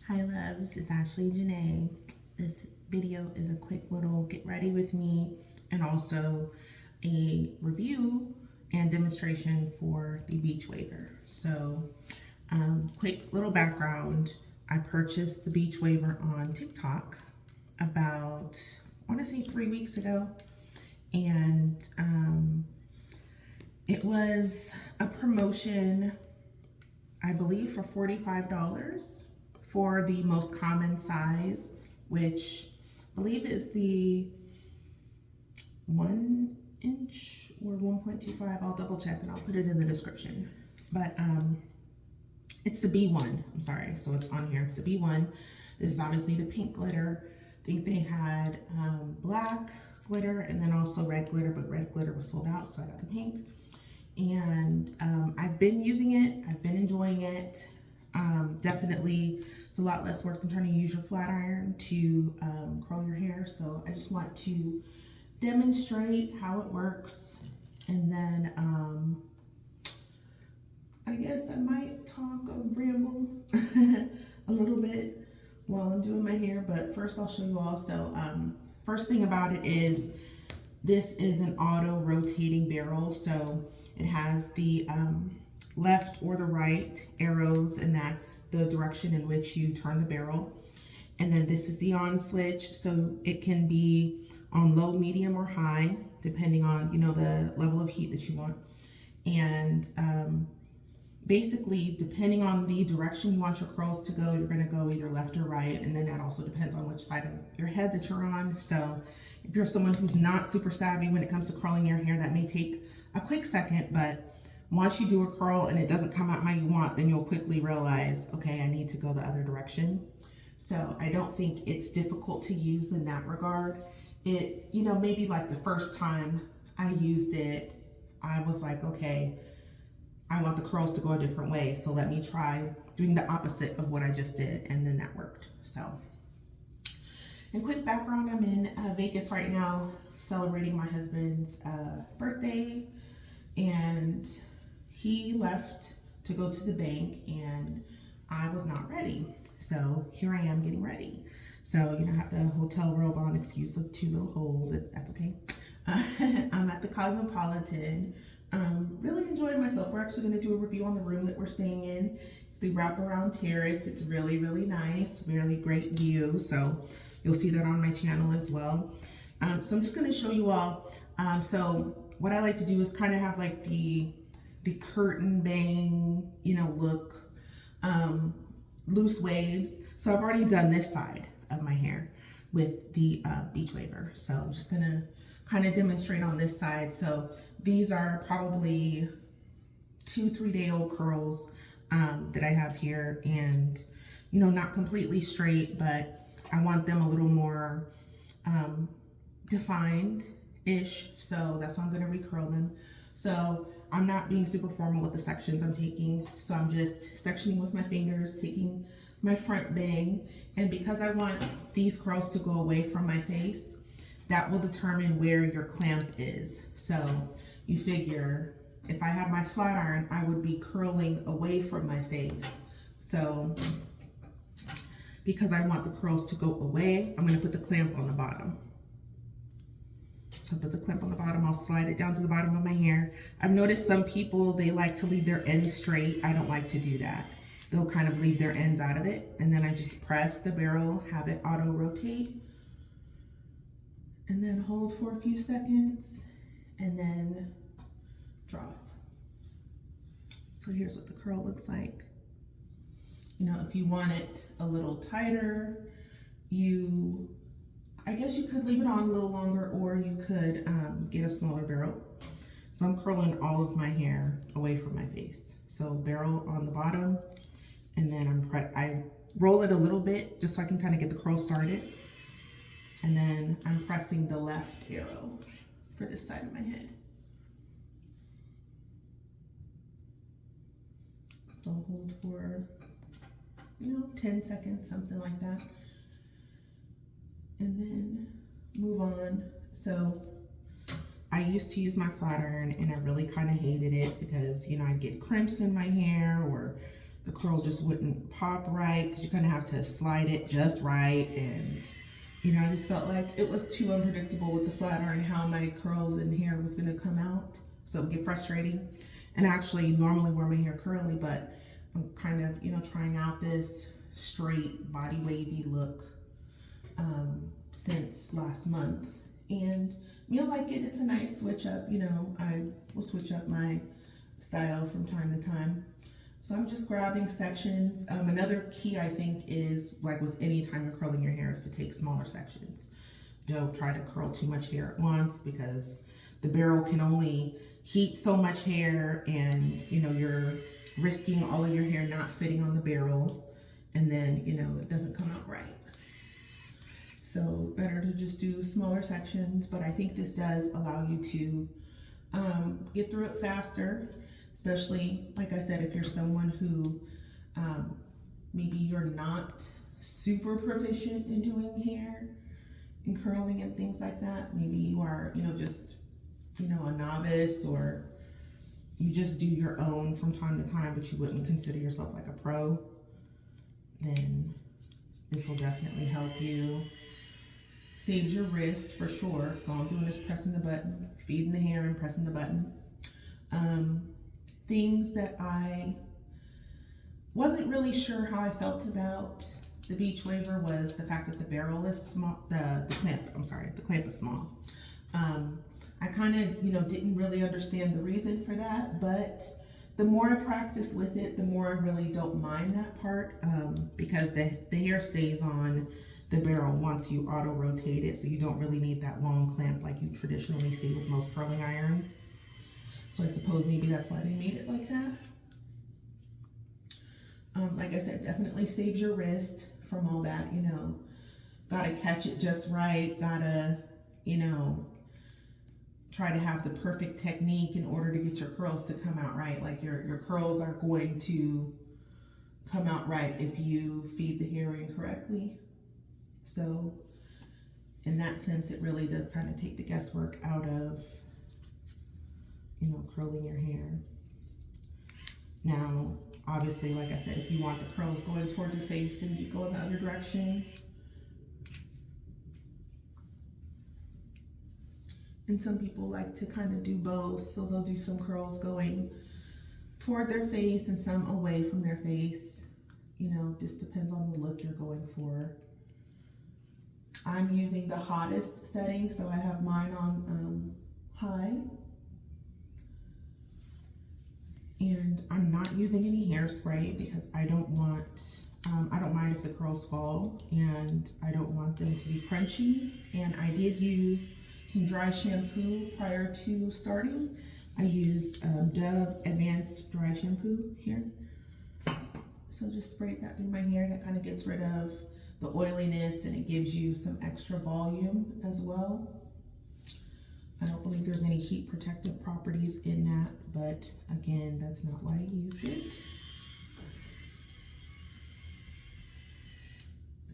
Hi loves, it's Ashley Janae. This video is a quick little get ready with me and also a review and demonstration for the Beachwaver. So quick little background. I purchased the Beachwaver on TikTok about, I want to say 3 weeks ago. And it was a promotion, I believe, for $45 for the most common size, which I believe is the 1 inch or 1.25. I'll double check and I'll put it in the description. But it's the B1, I'm sorry, so it's on here, it's the B1. This is obviously the pink glitter. I think they had black glitter and then also red glitter, but red glitter was sold out, so I got the pink. And I've been using it, I've been enjoying it. Definitely, it's a lot less work than trying to use your flat iron to curl your hair. So I just want to demonstrate how it works. And then I guess I might talk or ramble a little bit while I'm doing my hair. But first I'll show you all. So first thing about it is this is an auto rotating barrel. So it has the left or the right arrows, and that's the direction in which you turn the barrel. And then this is the on switch, so it can be on low, medium, or high, depending on, you know, the level of heat that you want. And basically, depending on the direction you want your curls to go, you're gonna go either left or right, and then that also depends on which side of your head that you're on. So if you're someone who's not super savvy when it comes to curling your hair, that may take a quick second, but once you do a curl and it doesn't come out how you want, then you'll quickly realize, okay, I need to go the other direction. So I don't think it's difficult to use in that regard. It, you know, maybe like the first time I used it, I was like, okay, I want the curls to go a different way, so let me try doing the opposite of what I just did, and then that worked. So, and quick background, I'm in Vegas right now celebrating my husband's birthday, and he left to go to the bank and I was not ready. So here I am getting ready. So, you know, I have the hotel robe on, excuse the 2 little holes, that's okay. I'm at the Cosmopolitan. Really enjoying myself. We're actually gonna do a review on the room that we're staying in. It's the wraparound terrace. It's really, really nice, really great view. So you'll see that on my channel as well. So I'm just gonna show you all. So what I like to do is kind of have like the curtain bang, you know, look, loose waves. So I've already done this side of my hair with the Beachwaver. So I'm just gonna kind of demonstrate on this side. So these are probably 2-3 day old curls that I have here, and you know, not completely straight, but I want them a little more defined-ish. So that's why I'm gonna recurl them. So I'm not being super formal with the sections I'm taking. So I'm just sectioning with my fingers, taking my front bang. And because I want these curls to go away from my face, that will determine where your clamp is. So you figure if I had my flat iron, I would be curling away from my face. So because I want the curls to go away, I'm gonna put the clamp on the bottom. So put the clamp on the bottom, I'll slide it down to the bottom of my hair. I've noticed some people, they like to leave their ends straight. I don't like to do that. They'll kind of leave their ends out of it. And then I just press the barrel, have it auto rotate, and then hold for a few seconds, and then drop. So here's what the curl looks like. You know, if you want it a little tighter, I guess you could leave it on a little longer, or you could get a smaller barrel. So I'm curling all of my hair away from my face. So barrel on the bottom, and then I roll it a little bit just so I can kind of get the curl started. And then I'm pressing the left arrow for this side of my head. So hold for, you know, 10 seconds, something like that. And then move on. So I used to use my flat iron and I really kind of hated it because, you know, I'd get crimps in my hair, or the curl just wouldn't pop right because you kind of have to slide it just right. And you know, I just felt like it was too unpredictable with the flat iron how my curls and hair was going to come out. So it would get frustrating. And I actually normally wear my hair curly, but I'm kind of, you know, trying out this straight body wavy look since last month. And you know, like it's a nice switch up. You know, I will switch up my style from time to time. So I'm just grabbing sections. Another key I think is, like with any time you're curling your hair, is to take smaller sections. Don't try to curl too much hair at once because the barrel can only heat so much hair, and you know, you're risking all of your hair not fitting on the barrel, and then you know, it doesn't come out right. So better to just do smaller sections, but I think this does allow you to get through it faster. Especially, like I said, if you're someone who maybe you're not super proficient in doing hair and curling and things like that. Maybe you are, you know, just, you know, a novice, or you just do your own from time to time, but you wouldn't consider yourself like a pro. Then this will definitely help you. Saves your wrist for sure. So all I'm doing is pressing the button, feeding the hair and pressing the button. Things that I wasn't really sure how I felt about the Beachwaver was the fact that the barrel is small, the clamp is small. I kind of, you know, didn't really understand the reason for that, but the more I practice with it, the more I really don't mind that part, because the hair stays on the barrel once you auto rotate it, so you don't really need that long clamp like you traditionally see with most curling irons. So I suppose maybe that's why they made it like that. Like I said, definitely saves your wrist from all that, you know, gotta catch it just right, gotta, you know, try to have the perfect technique in order to get your curls to come out right. Like your curls are going to come out right if you feed the hair incorrectly. So in that sense, it really does kind of take the guesswork out of, you know, curling your hair. Now, obviously, like I said, if you want the curls going toward your face and you go in the other direction. And some people like to kind of do both, so they'll do some curls going toward their face and some away from their face. You know, just depends on the look you're going for. I'm using the hottest setting, so I have mine on high. And I'm not using any hairspray because I don't want, I don't mind if the curls fall, and I don't want them to be crunchy. And I did use some dry shampoo prior to starting. I used Dove Advanced Dry Shampoo here. So just spray that through my hair. That kind of gets rid of the oiliness, and it gives you some extra volume as well. I don't believe there's any heat protective properties in that, but again, that's not why I used it.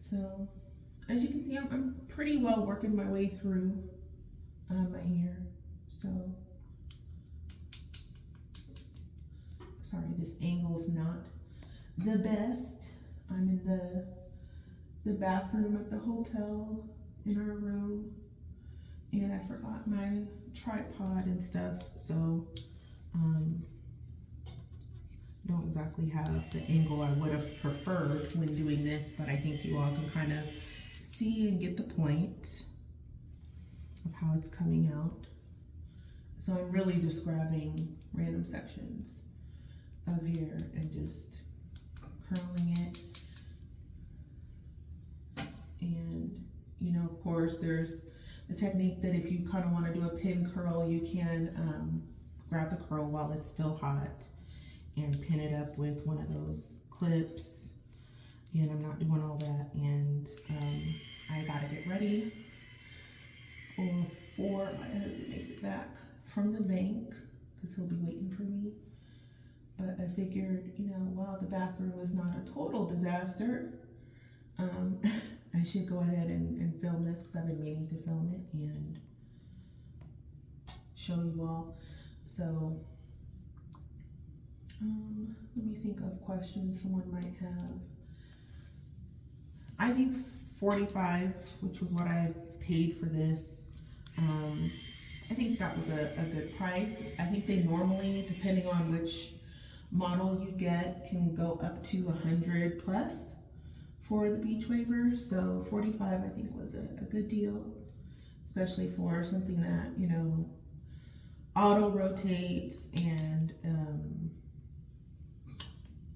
So as you can see, I'm pretty well working my way through my hair. So sorry, this angle's not the best. I'm in the bathroom at the hotel in our room, and I forgot my tripod and stuff, so don't exactly have the angle I would have preferred when doing this, but I think you all can kind of see and get the point of how it's coming out. So I'm really just grabbing random sections of hair and just curling it. And you know, of course, there's the technique that if you kind of want to do a pin curl, you can grab the curl while it's still hot and pin it up with one of those clips. Again, I'm not doing all that, and I gotta get ready before my husband makes it back from the bank, because he'll be waiting for me. But I figured, you know, while the bathroom is not a total disaster, I should go ahead and film this, because I've been meaning to film it and show you all. So Let me think of questions someone might have. I think 45, which was what I paid for this, I think that was a good price. I think they normally, depending on which model you get, can go up to 100 plus for the Beachwaver. So 45 I think was a good deal, especially for something that, you know, auto rotates, and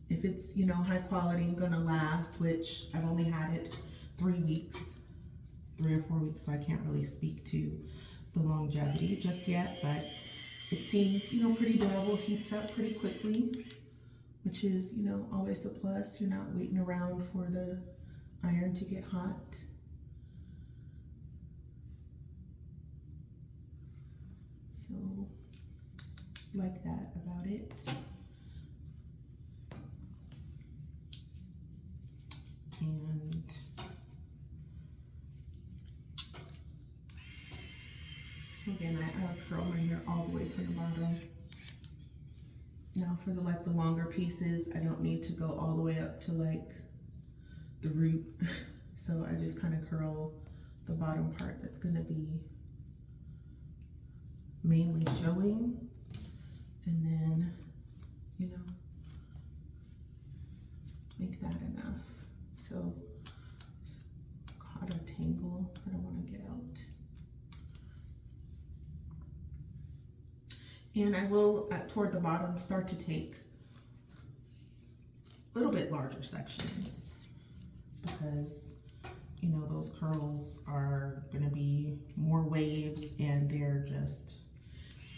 if it's, you know, high quality and gonna last, which I've only had it 3 weeks, 3 or 4 weeks, so I can't really speak to the longevity just yet, but it seems, you know, pretty durable, heats up pretty quickly, which is, you know, always a plus. You're not waiting around for the iron to get hot. So, like that about it. And again, I curl my hair all the way from the bottom. Now for the longer pieces, I don't need to go all the way up to like the root. So I just kind of curl the bottom part that's gonna be mainly showing, and then, you know, make that enough. So caught a tangle, I don't want to get out. And I will, toward the bottom, start to take a little bit larger sections, because, you know, those curls are gonna be more waves, and they're just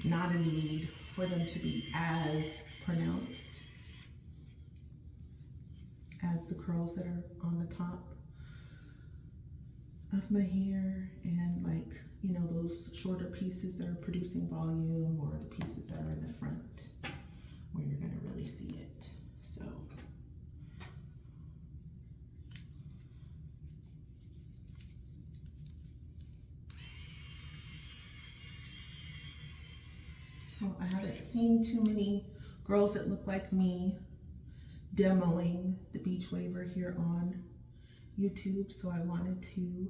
not a need for them to be as pronounced as the curls that are on the top of my hair, and like, you know, those shorter pieces that are producing volume, or the pieces that are in the front where you're gonna really see it. So well, I haven't seen too many girls that look like me demoing the Beachwaver here on YouTube, so I wanted to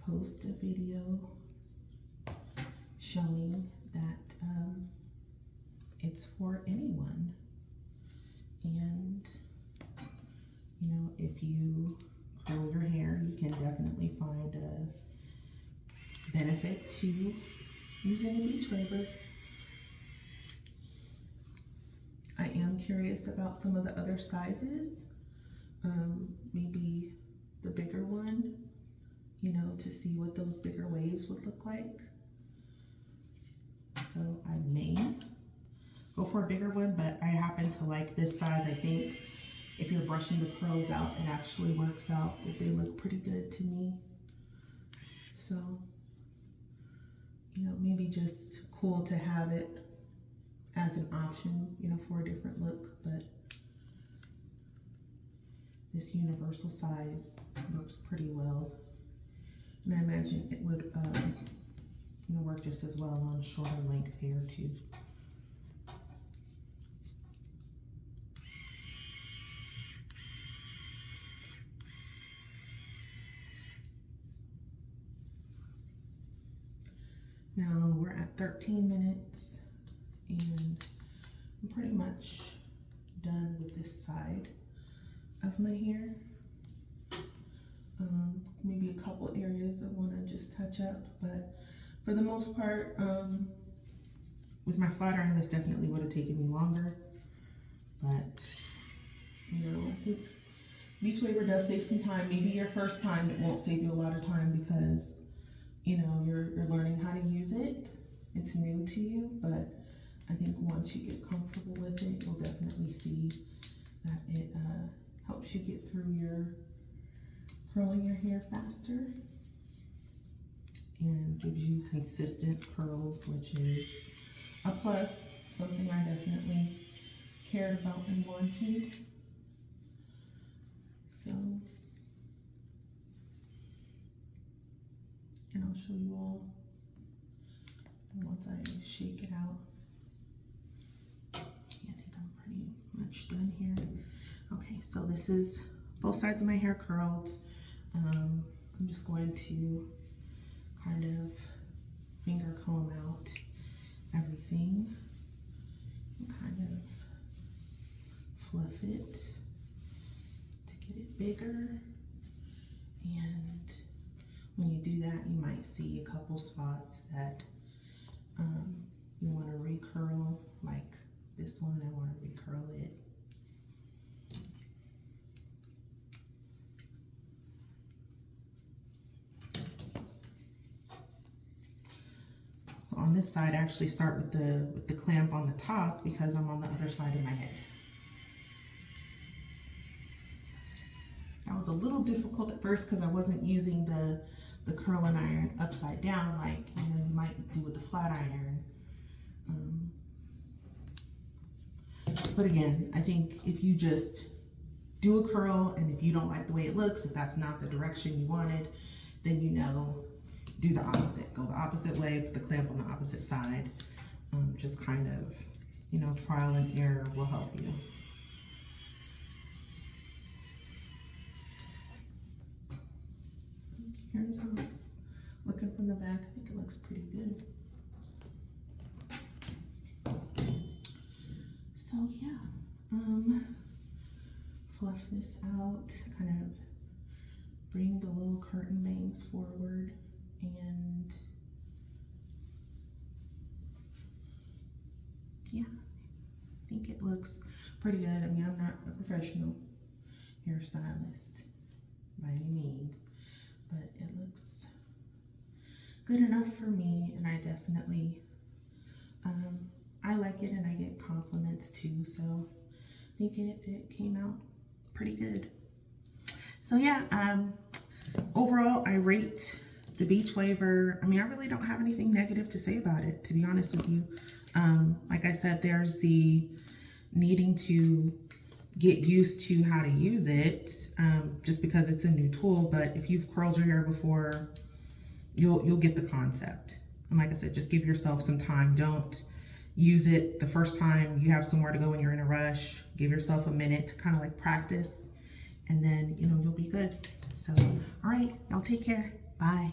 post a video showing that it's for anyone. And, you know, if you curl your hair, you can definitely find a benefit to using a Beachwaver. I am curious about some of the other sizes, maybe the bigger one, you know, to see what those bigger waves would look like. So I may go for a bigger one, but I happen to like this size. I think if you're brushing the curls out, it actually works out that they look pretty good to me. So, you know, maybe just cool to have it as an option, you know, for a different look, but this universal size works pretty well. And I imagine it would, you know, work just as well on shorter length hair too. Now we're at 13 minutes, and I'm pretty much done with this side of my hair. Maybe a couple areas I want to just touch up, but for the most part, with my flat iron, this definitely would have taken me longer. But, you know, I think Beachwaver does save some time. Maybe your first time, it won't save you a lot of time because, you know, you're learning how to use it. It's new to you, but I think once you get comfortable with it, you'll definitely see that it helps you get through your curling your hair faster and gives you consistent curls, which is a plus, something I definitely cared about and wanted. So, and I'll show you all once I shake it out. much done here. Okay, so this is both sides of my hair curled. I'm just going to kind of finger comb out everything and kind of fluff it to get it bigger. And when you do that, you might see a couple spots that you want to recurl, like this one. I want to recurl it. So on this side, I actually start with the clamp on the top because I'm on the other side of my head. That was a little difficult at first because I wasn't using the curling iron upside down like you might do with the flat iron. But again, I think if you just do a curl, and if you don't like the way it looks, if that's not the direction you wanted, then do the opposite. Go the opposite way, put the clamp on the opposite side. Just kind of, trial and error will help you. Here's how it's looking from the back. I think it looks pretty good. So yeah, fluff this out, kind of bring the little curtain bangs forward, and yeah, I think it looks pretty good. I mean, I'm not a professional hairstylist by any means, but it looks good enough for me, and I definitely, I like it, and I get compliments too, so I think it came out pretty good. So yeah, overall, I rate the Beachwaver. I mean, I really don't have anything negative to say about it, to be honest with you. Like I said, there's the needing to get used to how to use it, just because it's a new tool. But if you've curled your hair before, you'll get the concept. And like I said, just give yourself some time. Don't use it the first time you have somewhere to go and you're in a rush. Give yourself a minute to kind of like practice, and then you'll be good. So all right, y'all take care. Bye.